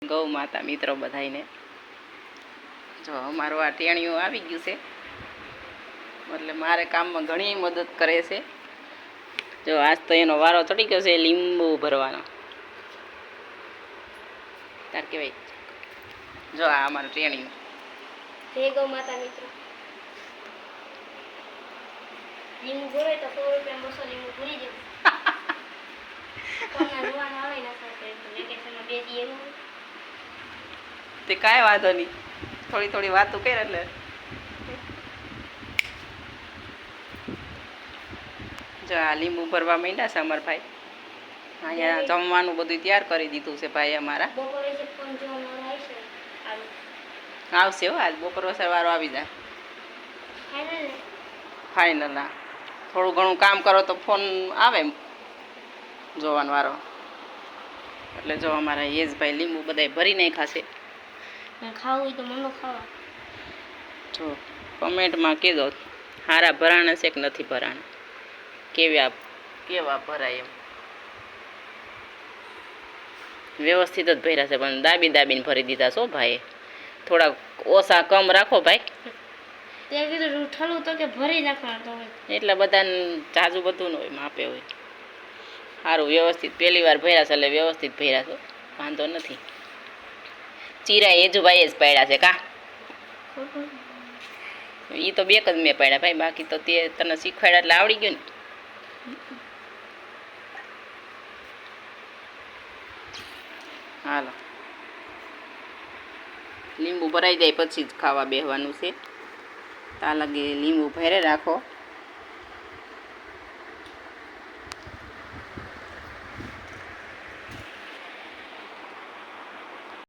ગૌ માતા મિત્રો બધાઈને જો અમારું આ ટેણીઓ આવી ગયું છે એટલે મારે કામમાં ઘણી મદદ કરે છે. જો આજ તો એનો વારો ચડી ગયો છે લીંબુ ભરવાનો. તાર કેવાય જો આ અમારું ટેણીઓ. જય ગૌ માતા મિત્રો. લીંબુ ભરે તો 100 રૂપિયા બસો લીંબુ ભરી દે. કોના જવાન આવે ના સાથે વેકેશનમાં 2 દી એવું તે કાંઈ વાંધો નહીં, થોડી થોડી વાતો કરે એટલે જો આ લીંબુ ભરવા માંડ્યા છે અમારા ભાઈ. અહીંયા જમવાનું બધું તૈયાર કરી દીધું છે ભાઈ અમારા. બપોરે જે ફોન જોવાનો આવશે આવશે હો, આજ બપોર વસર વાળો આવી જાય ફાઇનલ. હા, થોડું ઘણું કામ કરો તો ફોન આવે જોવાનો વારો. એટલે જો અમારા યેશભાઈ લીંબુ બધાય ભરી નાખ્યા છે. ખાવું હોય તો મનો ખાવા. જો કમેન્ટમાં કહેજો હારા ભરાણા છે કે નથી ભરાણા, કેવા ભરાય એમ. વ્યવસ્થિત જ ભર્યા છે પણ દાબીને ભરી દીધા છો ભાઈ. થોડા ઓછા કમ રાખો ભાઈ. તે કીધું ઠલું તો કે ભરી નાખવાનું તો એટલે બધાને જાજુ બધું ન હોય, માપે હોય. સારું વ્યવસ્થિત પહેલી વાર ભર્યા છે એટલે વ્યવસ્થિત ભર્યા છો, વાંધો નથી. ચીરા યેજુભાઈ જ પાડ્યા છે કા? એ તો 2 જ મેં પાડ્યા ભાઈ, બાકી તો તે તને શીખવાડ્યા એટલે આવડી ગયું ને. હાલો લીંબુ ભરાઈ જાય પછી જ ખાવા બેસવાનું છે. ત્યાં લગી લીંબુ ભરે રાખો.